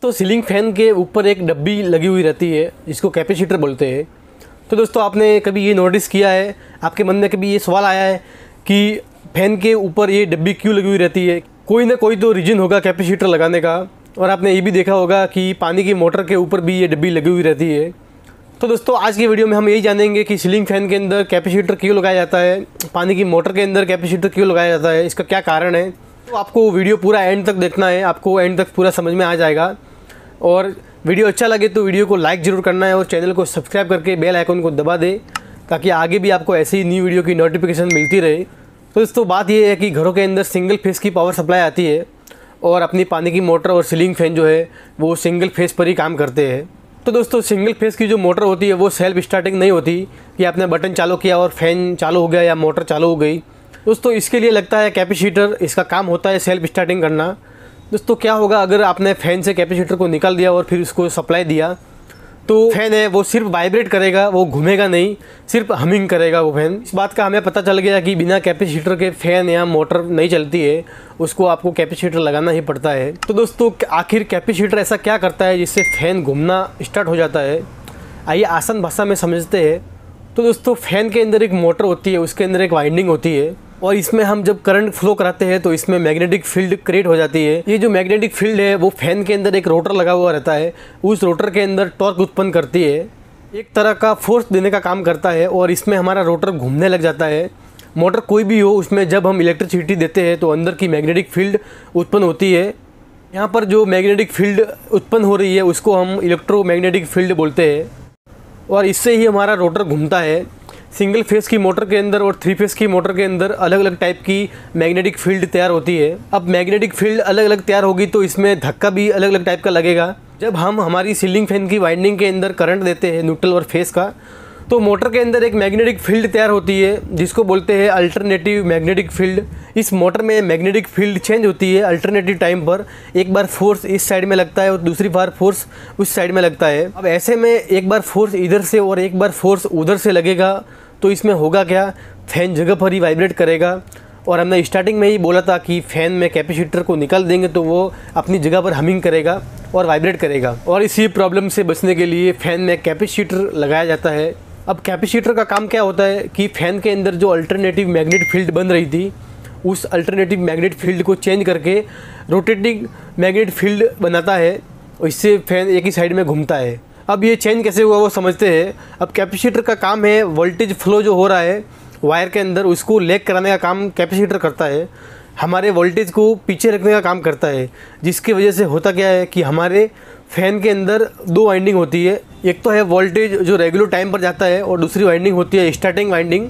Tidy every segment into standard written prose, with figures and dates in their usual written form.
तो ceiling fan के ऊपर एक डब्बी लगी हुई रहती है जिसको कैपेसिटर बोलते हैं। तो दोस्तों आपने कभी ये नोटिस किया है, आपके मन में कभी ये सवाल आया है कि फ़ैन के ऊपर ये डब्बी क्यों लगी हुई रहती है? कोई ना कोई तो रीज़न होगा कैपेसिटर लगाने का। और आपने ये भी देखा होगा कि पानी की मोटर के ऊपर भी ये डब्बी लगी हुई रहती है। तो दोस्तों आज की वीडियो में हम यही जानेंगे कि सीलिंग फ़ैन के अंदर कैपेसिटर क्यों लगाया जाता है, पानी की मोटर के अंदर कैपेसिटर क्यों लगाया जाता है, इसका क्या कारण है। तो आपको वीडियो पूरा एंड तक देखना है, आपको एंड तक पूरा समझ में आ जाएगा। और वीडियो अच्छा लगे तो वीडियो को लाइक ज़रूर करना है और चैनल को सब्सक्राइब करके बेल आइकन को दबा दे ताकि आगे भी आपको ऐसी ही न्यू वीडियो की नोटिफिकेशन मिलती रहे। तो दोस्तों बात ये है कि घरों के अंदर सिंगल फेस की पावर सप्लाई आती है और अपनी पानी की मोटर और सीलिंग फ़ैन जो है वो सिंगल फेस पर ही काम करते हैं। तो दोस्तों सिंगल फेस की जो मोटर होती है वो सेल्फ स्टार्टिंग नहीं होती कि आपने बटन चालू किया और फ़ैन चालू हो गया या मोटर चालू हो गई। दोस्तों इसके लिए लगता है कैपेसिटर, इसका काम होता है सेल्फ स्टार्टिंग करना। दोस्तों क्या होगा अगर आपने फ़ैन से कैपेसिटर को निकाल दिया और फिर उसको सप्लाई दिया तो फ़ैन है वो सिर्फ वाइब्रेट करेगा, वो घूमेगा नहीं, सिर्फ हमिंग करेगा वो फ़ैन। इस बात का हमें पता चल गया कि बिना कैपेसिटर के फ़ैन या मोटर नहीं चलती है, उसको आपको कैपेसिटर लगाना ही पड़ता है। तो दोस्तों आखिर कैपेसिटर ऐसा क्या करता है जिससे फ़ैन घूमना स्टार्ट हो जाता है, आइए आसान भाषा में समझते हैं। तो दोस्तों फ़ैन के अंदर एक मोटर होती है, उसके अंदर एक वाइंडिंग होती है और इसमें हम जब करंट फ्लो कराते हैं तो इसमें मैग्नेटिक फील्ड क्रिएट हो जाती है। ये जो मैग्नेटिक फील्ड है वो फ़ैन के अंदर एक रोटर लगा हुआ रहता है, उस रोटर के अंदर टॉर्क उत्पन्न करती है, एक तरह का फोर्स देने का काम करता है और इसमें हमारा रोटर घूमने लग जाता है। मोटर कोई भी हो उसमें जब हम इलेक्ट्रिसिटी देते हैं तो अंदर की मैग्नेटिक फील्ड उत्पन्न होती है। यहाँ पर जो मैग्नेटिक फील्ड उत्पन्न हो रही है उसको हम इलेक्ट्रोमैग्नेटिक फील्ड बोलते हैं और इससे ही हमारा रोटर घूमता है। सिंगल फेस की मोटर के अंदर और 3 फेस की मोटर के अंदर अलग अलग टाइप की मैग्नेटिक फील्ड तैयार होती है। अब मैग्नेटिक फील्ड अलग अलग तैयार होगी तो इसमें धक्का भी अलग अलग टाइप का लगेगा। जब हम हमारी सीलिंग फैन की वाइंडिंग के अंदर करंट देते हैं न्यूट्रल और फेस का, तो मोटर के अंदर एक मैग्नेटिक फील्ड तैयार होती है जिसको बोलते हैं अल्टरनेटिव मैग्नेटिक फील्ड। इस मोटर में मैग्नेटिक फील्ड चेंज होती है अल्टरनेटिव टाइम पर, एक बार फोर्स इस साइड में लगता है और दूसरी बार फोर्स उस साइड में लगता है। अब ऐसे में एक बार फोर्स इधर से और एक बार फोर्स उधर से लगेगा तो इसमें होगा क्या, फ़ैन जगह पर ही वाइब्रेट करेगा। और हमने स्टार्टिंग में ही बोला था कि फ़ैन में कैपेसिटर को निकाल देंगे तो वो अपनी जगह पर हमिंग करेगा और वाइब्रेट करेगा। और इसी प्रॉब्लम से बचने के लिए फ़ैन में कैपेसिटर लगाया जाता है। अब कैपेसिटर का काम क्या होता है कि फ़ैन के अंदर जो अल्टरनेटिव मैग्नेट फील्ड बन रही थी उस अल्टरनेटिव मैग्नेट फील्ड को चेंज करके रोटेटिंग मैग्नेट फील्ड बनाता है, इससे फ़ैन एक ही साइड में घूमता है। अब ये चेंज कैसे हुआ वो समझते हैं। अब कैपेसिटर का काम है वोल्टेज फ्लो जो हो रहा है वायर के अंदर उसको लेग कराने का काम कैपेसिटर करता है, हमारे वोल्टेज को पीछे रखने का काम करता है। जिसकी वजह से होता क्या है कि हमारे फ़ैन के अंदर 2 वाइंडिंग होती है, एक तो है वोल्टेज जो रेगुलर टाइम पर जाता है और दूसरी वाइंडिंग होती है स्टार्टिंग वाइंडिंग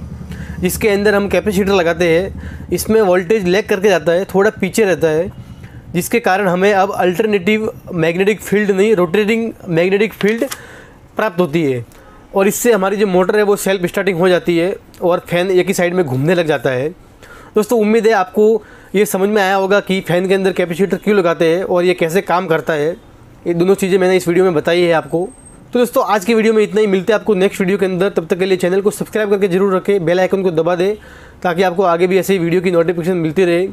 जिसके अंदर हम कैपेसिटर लगाते हैं। इसमें वोल्टेज लेग करके जाता है, थोड़ा पीछे रहता है, जिसके कारण हमें अब अल्टरनेटिव मैग्नेटिक फील्ड नहीं रोटेटिंग मैग्नेटिक फील्ड प्राप्त होती है और इससे हमारी जो मोटर है वो सेल्फ स्टार्टिंग हो जाती है और फ़ैन एक ही साइड में घूमने लग जाता है। दोस्तों उम्मीद है आपको ये समझ में आया होगा कि फ़ैन के अंदर कैपेसिटर क्यों लगाते हैं और ये कैसे काम करता है। ये दोनों चीज़ें मैंने इस वीडियो में बताई है आपको। तो दोस्तों आज की वीडियो में इतना ही, मिलते हैं आपको नेक्स्ट वीडियो के अंदर। तब तक के लिए चैनल को सब्सक्राइब करके जरूर रखें, बेल आइकन को दबा दें ताकि आपको आगे भी ऐसे वीडियो की नोटिफिकेशन मिलती रहे।